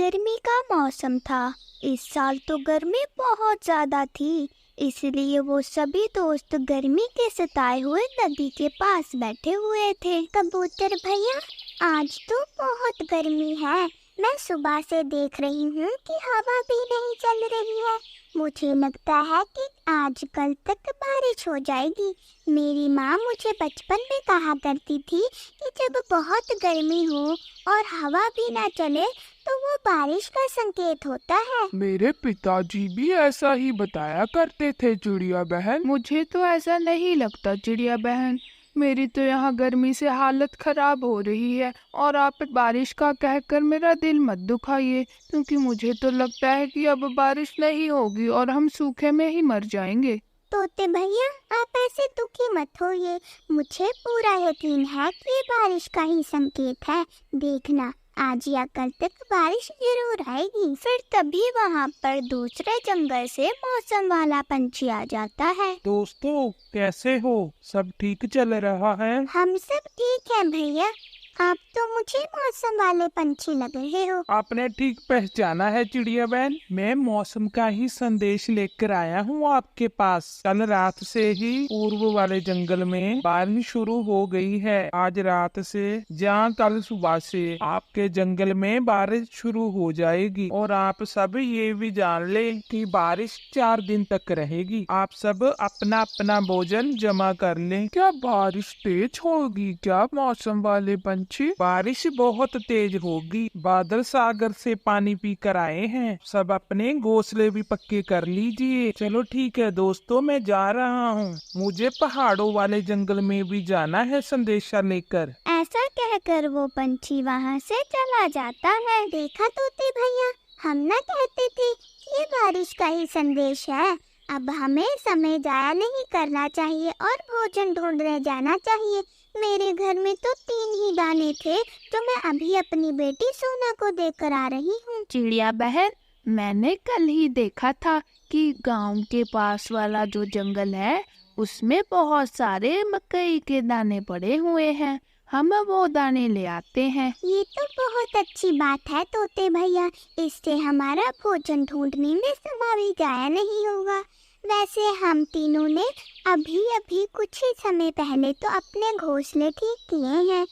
गर्मी का मौसम था। इस साल तो गर्मी बहुत ज्यादा थी, इसलिए वो सभी दोस्त गर्मी के सताए हुए नदी के पास बैठे हुए थे। कबूतर भैया, आज तो बहुत गर्मी है। मैं सुबह से देख रही हूँ कि हवा भी नहीं चल रही है। मुझे लगता है कि आज कल तक बारिश हो जाएगी। मेरी माँ मुझे बचपन में कहा करती थी कि जब बहुत गर्मी हो और हवा भी ना चले तो वो बारिश का संकेत होता है। मेरे पिताजी भी ऐसा ही बताया करते थे चिड़िया बहन। मुझे तो ऐसा नहीं लगता चिड़िया बहन। मेरी तो यहाँ गर्मी से हालत खराब हो रही है और आप बारिश का कहकर मेरा दिल मत दुखाइए, क्योंकि मुझे तो लगता है कि अब बारिश नहीं होगी और हम सूखे में ही मर जाएंगे। तोते भैया, आप ऐसे दुखी मत होइए। मुझे पूरा यकीन है कि ये बारिश का ही संकेत है। देखना, आज या कल तक बारिश जरूर आएगी। फिर तभी वहाँ पर दूसरे जंगल से मौसम वाला पंछी आ जाता है। दोस्तों, कैसे हो? सब ठीक चल रहा है? हम सब ठीक है भैया। आप तो मुझे मौसम वाले पंछी लग रहे हो। आपने ठीक पहचाना है चिड़िया बहन। मैं मौसम का ही संदेश लेकर आया हूँ आपके पास। कल रात से ही पूर्व वाले जंगल में बारिश शुरू हो गई है। आज रात से जहाँ कल सुबह से आपके जंगल में बारिश शुरू हो जाएगी। और आप सब ये भी जान ले कि बारिश 4 दिन तक रहेगी। आप सब अपना अपना भोजन जमा कर लें। क्या बारिश तेज होगी क्या मौसम वाले पंछी? बारिश बहुत तेज होगी। बादल सागर से पानी पी कर आए हैं। सब अपने घोंसले भी पक्के कर लीजिए। चलो ठीक है दोस्तों, मैं जा रहा हूँ। मुझे पहाड़ों वाले जंगल में भी जाना है संदेशा लेकर। ऐसा कहकर वो पंछी वहाँ से चला जाता है। देखा तोते भैया, हम ना कहते थे कि ये बारिश का ही संदेश है। अब हमें समय जाया नहीं करना चाहिए और भोजन ढूंढने जाना चाहिए। मेरे घर में तो 3 ही दाने थे जो मैं अभी अपनी बेटी सोना को देकर आ रही हूँ। चिड़िया बहन, मैंने कल ही देखा था कि गांव के पास वाला जो जंगल है उसमें बहुत सारे मकई के दाने पड़े हुए हैं। हम वो दाने ले आते हैं। ये तो बहुत अच्छी बात है तोते भैया। इससे हमारा भोजन ढूंढने में समय भी जाया नहीं होगा। वैसे हम तीनों ने अभी अभी कुछ ही समय पहले तो अपने घोंसले ठीक किए हैं।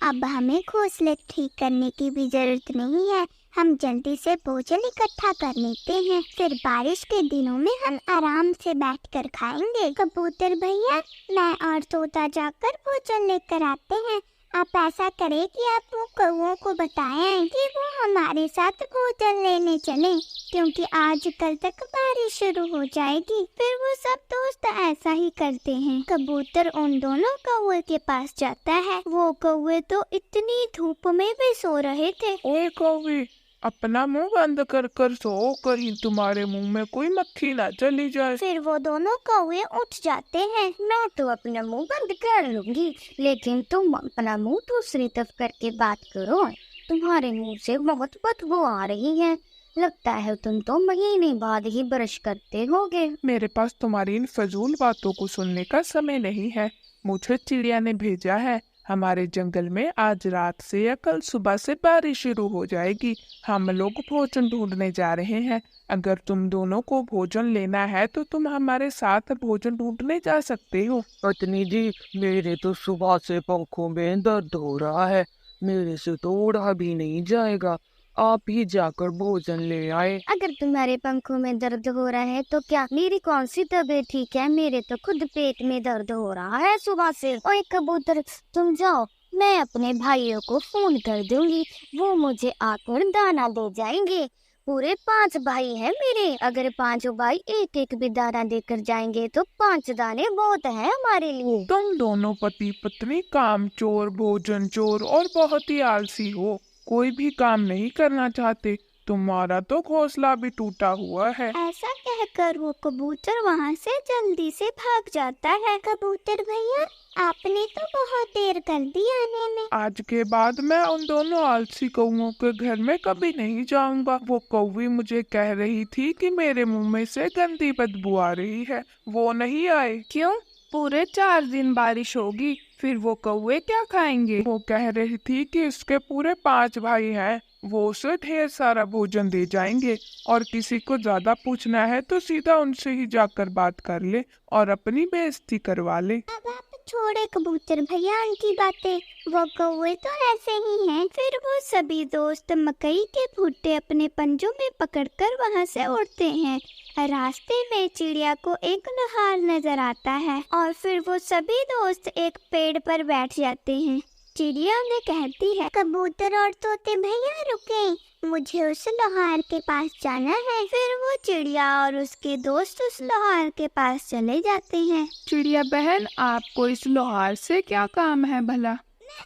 अब हमें घोंसले ठीक करने की भी जरूरत नहीं है। हम जल्दी से भोजन इकट्ठा कर लेते हैं, फिर बारिश के दिनों में हम आराम से बैठकर खाएंगे। कबूतर भैया, मैं और तोता जाकर भोजन लेकर आते हैं। आप ऐसा करें कि आप वो कौओं को बताएं कि वो हमारे साथ भोजन लेने चलें, क्योंकि आज कल तक बारिश शुरू हो जाएगी। फिर वो सब दोस्त ऐसा ही करते हैं। कबूतर उन दोनों कौवे के पास जाता है। वो कौवे तो इतनी धूप में भी सो रहे थे। ओए कौवे, अपना मुंह बंद कर कर सो, कहीं तुम्हारे मुंह में कोई मक्खी ना चली जाए। फिर वो दोनों कौवे उठ जाते हैं। मैं तो अपना मुंह बंद कर लूंगी, लेकिन तुम अपना मुंह दूसरी तरफ करके बात करो। तुम्हारे मुंह से बहुत बदबू आ रही है। लगता है तुम तो महीने बाद ही ब्रश करते होगे। मेरे पास तुम्हारी इन फजूल बातों को सुनने का समय नहीं है। मुझे चिड़िया ने भेजा है। हमारे जंगल में आज रात से या कल सुबह से बारिश शुरू हो जाएगी। हम लोग भोजन ढूंढने जा रहे हैं। अगर तुम दोनों को भोजन लेना है तो तुम हमारे साथ भोजन ढूंढने जा सकते हो। पत्नी जी, मेरे तो सुबह से पंखों में दर्द हो रहा है। मेरे से तो उड़ा भी नहीं जाएगा। आप ही जाकर भोजन ले आए। अगर तुम्हारे पंखों में दर्द हो रहा है तो क्या मेरी कौन सी तबीयत ठीक है? मेरे तो खुद पेट में दर्द हो रहा है सुबह से। ओए कबूतर, तुम जाओ, मैं अपने भाइयों को फोन कर दूंगी। वो मुझे आकर दाना दे जाएंगे। पूरे 5 भाई हैं मेरे। अगर 5 भाई एक एक भी दाना देकर जाएंगे तो 5 दाने बहुत है हमारे लिए। तुम दोनों पति पत्नी काम चोर, भोजन चोर और बहुत ही आलसी हो। कोई भी काम नहीं करना चाहते। तुम्हारा तो घोंसला भी टूटा हुआ है। ऐसा कहकर वो कबूतर वहाँ से जल्दी से भाग जाता है। कबूतर भैया, आपने तो बहुत देर कर दी आने में। आज के बाद मैं उन दोनों आलसी कौवों के घर में कभी नहीं जाऊंगा। वो कौवी मुझे कह रही थी कि मेरे मुंह में से गंदी बदबू आ रही है। वो नहीं आए। क्यों? पूरे 4 दिन बारिश होगी, फिर वो कौवे क्या खाएंगे? वो कह रही थी कि उसके पूरे 5 भाई हैं। वो उसे ढेर सारा भोजन दे जाएंगे और किसी को ज्यादा पूछना है तो सीधा उनसे ही जाकर बात कर ले और अपनी बेइज्जती करवा ले। अब आप छोड़े कबूतर भैया उनकी बातें, वो कौवे तो ऐसे ही हैं। फिर वो सभी दोस्त मकई के भुट्टे अपने पंजों में पकड़कर वहाँ से उड़ते हैं। रास्ते में चिड़िया को एक लोहार नजर आता है और फिर वो सभी दोस्त एक पेड़ पर बैठ जाते हैं। चिड़िया उन्हें कहती है, कबूतर और तोते भैया रुके, मुझे उस लोहार के पास जाना है। फिर वो चिड़िया और उसके दोस्त उस लोहार के पास चले जाते हैं। चिड़िया बहन, आपको इस लोहार से क्या काम है भला?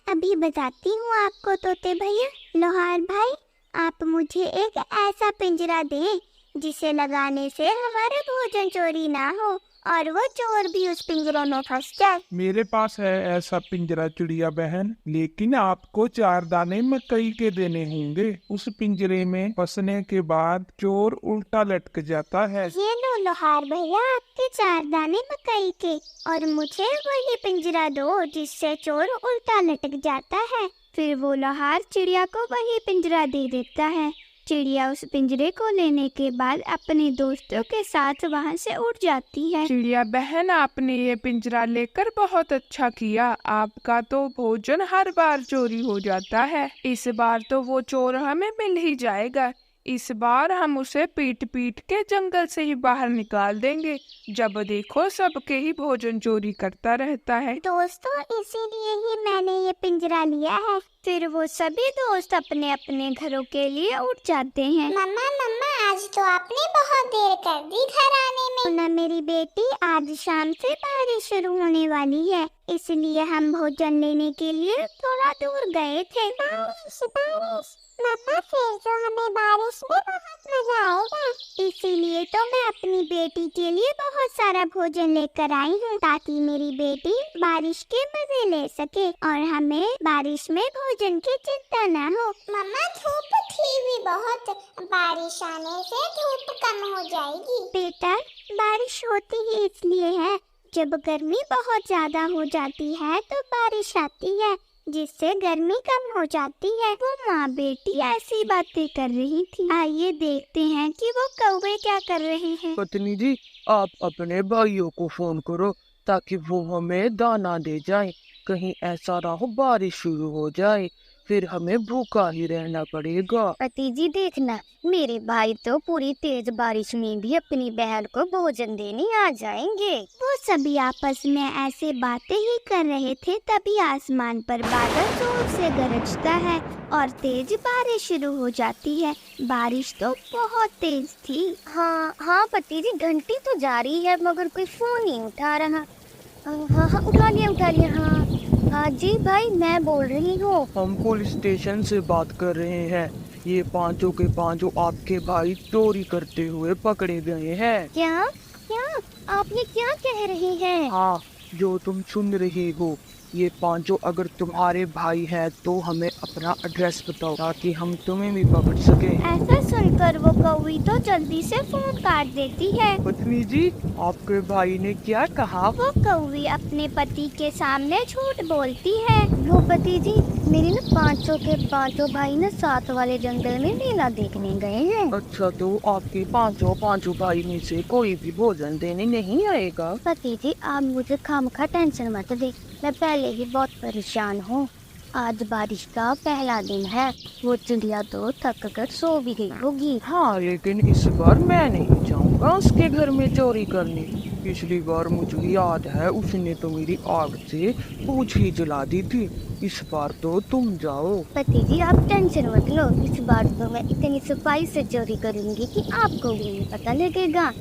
अभी बताती हूँ आपको तोते भैया। लोहार भाई, आप मुझे एक ऐसा पिंजरा दें जिसे लगाने से हमारा भोजन चोरी ना हो और वो चोर भी उस पिंजरे में फंस जाए। मेरे पास है ऐसा पिंजरा चिड़िया बहन, लेकिन आपको 4 दाने मकई के देने होंगे। उस पिंजरे में फंसने के बाद चोर उल्टा लटक जाता है। ये लो लोहार भैया, आपके 4 दाने मकई के, और मुझे वही पिंजरा दो जिससे चोर उल्टा लटक जाता है। फिर वो लोहार चिड़िया को वही पिंजरा दे देता है। चिड़िया उस पिंजरे को लेने के बाद अपने दोस्तों के साथ वहाँ से उड़ जाती है। चिड़िया बहन, आपने ये पिंजरा लेकर बहुत अच्छा किया। आपका तो भोजन हर बार चोरी हो जाता है, इस बार तो वो चोर हमें मिल ही जाएगा। इस बार हम उसे पीट पीट के जंगल से ही बाहर निकाल देंगे। जब देखो सबके ही भोजन चोरी करता रहता है। दोस्तों, इसीलिए ही मैंने ये पिंजरा लिया है। फिर वो सभी दोस्त अपने अपने घरों के लिए उठ जाते हैं। मम्मा मम्मा, आज तो आपने बहुत देर कर दी घर आने में। ना मेरी बेटी, आज शाम से बारिश शुरू होने वाली है, इसलिए हम भोजन लेने के लिए थोड़ा दूर गए थे। बारिश बारिश मम्मा, फिर तो हमें बारिश में बहुत मजा आएगा। इसीलिए तो मैं अपनी बेटी के लिए बहुत सारा भोजन लेकर आई हूँ, ताकि मेरी बेटी बारिश के मजे ले सके और हमें बारिश में भोजन की चिंता ना हो। मम्मा, धूप थी भी बहुत, बारिश आने से धूप कम हो जाएगी। बेटा, बारिश होती ही इसलिए है, जब गर्मी बहुत ज्यादा हो जाती है तो बारिश आती है, जिससे गर्मी कम हो जाती है। वो माँ बेटी ऐसी बातें कर रही थी। आइए देखते हैं कि वो कौवे क्या कर रहे हैं। पत्नी जी, आप अपने भाइयों को फोन करो ताकि वो हमें दाना दे जाएं। कहीं ऐसा ना हो बारिश शुरू हो जाए, फिर हमें भूखा ही रहना पड़ेगा। पति जी देखना, मेरे भाई तो पूरी तेज बारिश में भी अपनी बहन को भोजन देने आ जाएंगे। वो सभी आपस में ऐसे बातें ही कर रहे थे, तभी आसमान पर बादल जोर से गरजता है और तेज बारिश शुरू हो जाती है। बारिश तो बहुत तेज थी। हाँ पति जी, घंटी तो जा रही है मगर कोई फोन नहीं उठा रहा। हाँ, उठा लिया। हाँ जी भाई, मैं बोल रही हूँ। हम पुलिस स्टेशन से बात कर रहे हैं। ये पांचों के पांचों आपके भाई चोरी करते हुए पकड़े गए हैं। क्या आप ये क्या कह रहे हैं? हाँ, जो तुम सुन रही हो, ये पांचों अगर तुम्हारे भाई हैं तो हमें अपना एड्रेस बताओ ताकि हम तुम्हें भी पकड़ सके। ऐसा सुनकर वो कौवी तो जल्दी से फोन काट देती है। पत्नी जी, आपके भाई ने क्या कहा? वो कौवी अपने पति के सामने झूठ बोलती है। वो पति जी, मेरे ना पांचों के पांचों भाई ना साथ वाले जंगल में मेला देखने गए हैं। अच्छा, तो आपके पांचों भाई में से कोई भी भोजन देने नहीं आएगा? पति जी, आप मुझे खामखा टेंशन मत दे, मैं पहले ही बहुत परेशान हूँ। आज बारिश का पहला दिन है, वो चिड़िया तो थक कर सो भी गई होगी। हाँ, लेकिन इस बार मैं नहीं जाऊँगा उसके घर में चोरी करने। पिछली बार मुझे याद है, उसने तो मेरी आग से पूंछ ही जला दी थी। इस बार तो तुम जाओ। पति जी, आप टेंशन मत लो, इस बार तो मैं इतनी सफाई से चोरी करूँगी कि आपको भी नहीं पता लगेगा।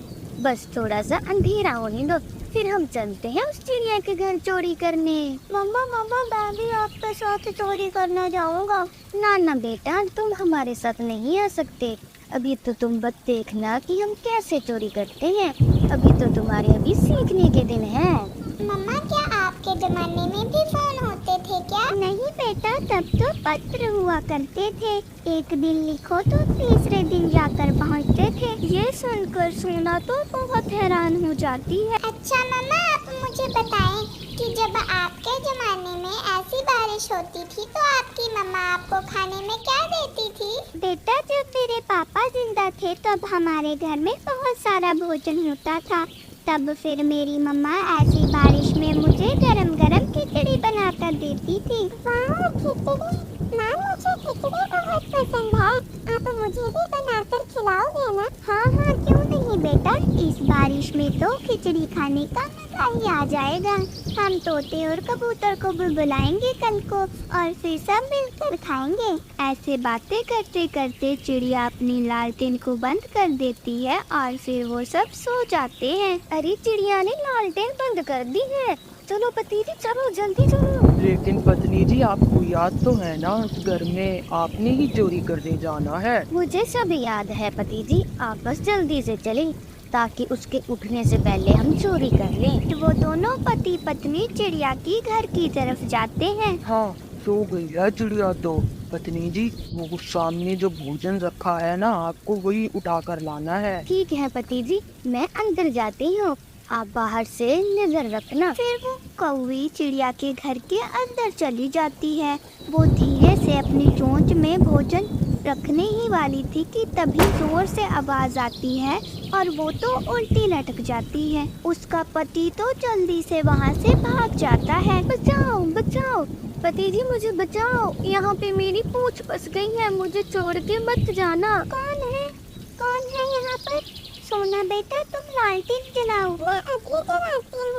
बस थोड़ा सा अंधेरा होने दो, फिर हम चलते हैं उस चिड़िया के घर चोरी करने। मम्मा मैं भी आपके साथ चोरी करना जाऊंगा। ना बेटा, तुम हमारे साथ नहीं आ सकते। अभी तो तुम बस देखना कि हम कैसे चोरी करते हैं। अभी तो तुम्हारे अभी सीखने के दिन हैं। मम्मा, क्या आपके जमाने में भी फोन होते थे क्या? नहीं बेटा, तब तो पत्र हुआ करते थे। एक दिन लिखो तो तीसरे दिन जाकर पहुंचते थे। ये सुनकर सोना तो बहुत हैरान हो जाती है। अच्छा मम्मा, आप मुझे बताएं कि जब आपके जमाने में ऐसी बारिश होती थी तो आपकी मम्मा आपको खाने में क्या देती थी? बेटा, जब मेरे पापा जिंदा थे तब हमारे घर में बहुत सारा भोजन होता था। तब फिर मेरी मम्मा ऐसी बारिश में मुझे गरम गरम खिचड़ी बनाकर देती थी। वाह, खिचड़ी! माँ, मुझे खिचड़ी बहुत पसंद है। आप मुझे भी बनाकर खिलाओगे ना? हाँ हाँ, क्यों नहीं बेटा। इस बारिश में तो खिचड़ी खाने का मजा ही आ जाएगा। हम तोते और कबूतर को भी बुलाएंगे कल को और फिर सब मिलकर खाएंगे। ऐसे बातें करते करते चिड़िया अपनी लालटेन को बंद कर देती है और फिर वो सब सो जाते हैं। अरे, चिड़िया ने लालटेन बंद कर दी है। चलो पतीजी, चलो जल्दी चलो। लेकिन पत्नी जी, आपको याद तो है ना, इस घर में आपने ही चोरी करने जाना है। मुझे सब याद है पतीजी, आप बस जल्दी से चलें ताकि उसके उठने से पहले हम चोरी कर लें। तो वो दोनों पति पत्नी चिड़िया की घर की तरफ जाते हैं। हाँ, सो गई है चिड़िया तो। पत्नी जी, वो सामने जो भोजन रखा है ना, आपको वही उठा कर लाना है। ठीक है पतीजी, मैं अंदर जाती हूँ, आप बाहर से नजर रखना। फिर वो कौवी चिड़िया के घर के अंदर चली जाती है। वो धीरे से अपनी चोंच में भोजन रखने ही वाली थी कि तभी जोर से आवाज आती है और वो तो उल्टी लटक जाती है। उसका पति तो जल्दी से वहाँ से भाग जाता है। बचाओ बचाओ, पतीजी मुझे बचाओ, यहाँ पे मेरी पूंछ फंस गई है, मुझे छोड़ के मत जाना। कौन है यहाँ पर? सोना बेटा, तुम लालटेन जलाओ।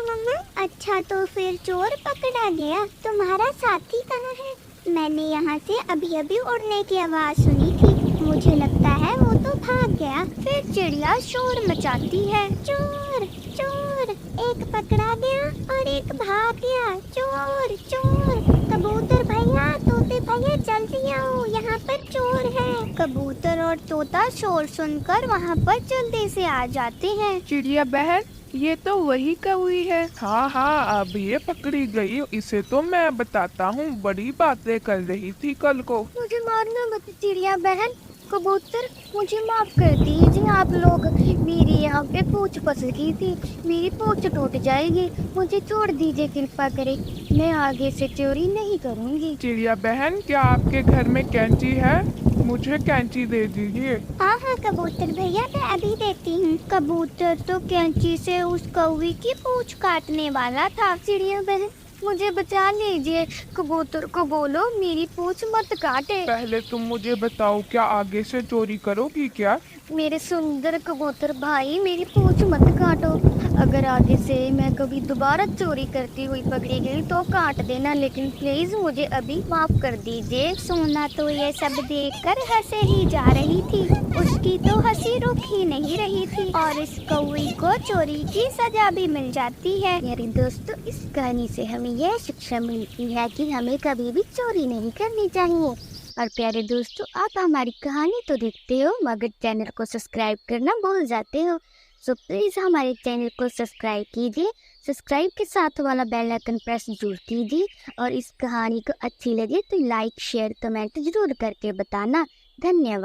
मम्मा। अच्छा, तो फिर चोर पकड़ा गया। तुम्हारा साथी कहाँ है? मैंने यहाँ से अभी अभी उड़ने की आवाज सुनी थी। मुझे लगता है वो तो भाग गया। फिर चिड़िया शोर मचाती है, चोर चोर, एक पकड़ा गया और एक भाग गया। चोर चोर! कबूतर भैया, तोते भैया, जल्दी आओ, यहाँ पर चोर है। कबूतर और तोता शोर सुनकर वहाँ पर जल्दी से आ जाते हैं। चिड़िया बहन, ये तो वही कौवी है। हाँ हाँ, अब ये पकड़ी गई। इसे तो मैं बताता हूँ, बड़ी बातें कर रही थी कल को। मुझे मारना मत चिड़िया बहन। कबूतर, मुझे माफ कर दीजिए, आप लोग, मेरी यहाँ पे पूंछ फंस गई थी, मेरी पूंछ टूट जाएगी, मुझे छोड़ दीजिए कृपा करे, मैं आगे से चोरी नहीं करूँगी। चिड़िया बहन, क्या आपके घर में कैंची है? मुझे कैंची दे दीजिए। हाँ हाँ कबूतर भैया, मैं अभी देती हूँ। कबूतर तो कैंची से उस कौवी की पूंछ काटने वाला था। चिड़िया बहन, मुझे बचा लीजिए, कबूतर को बोलो मेरी पूंछ मत काटे। पहले तुम मुझे बताओ, क्या आगे से चोरी करोगी क्या? मेरे सुंदर कबूतर भाई, मेरी पूंछ मत काटो। अगर आगे से मैं कभी दोबारा चोरी करती हुई पकड़ी गई तो काट देना, लेकिन प्लीज मुझे अभी माफ कर दीजिए। सोना तो ये सब देखकर हंसे ही जा रही थी। उसकी तो हंसी रुक ही नहीं रही थी और इस कौवी को चोरी की सजा भी मिल जाती है। मेरे दोस्तों, इस कहानी से हमें यह शिक्षा मिलती है कि हमें कभी भी चोरी नहीं करनी चाहिए। और प्यारे दोस्तों, आप हमारी कहानी तो देखते हो मगर चैनल को सब्सक्राइब करना भूल जाते हो, सो प्लीज हमारे चैनल को सब्सक्राइब कीजिए। सब्सक्राइब के साथ वाला बेल आइकन प्रेस जरूर कीजिए और इस कहानी को अच्छी लगे तो लाइक शेयर कमेंट जरूर करके बताना। धन्यवाद।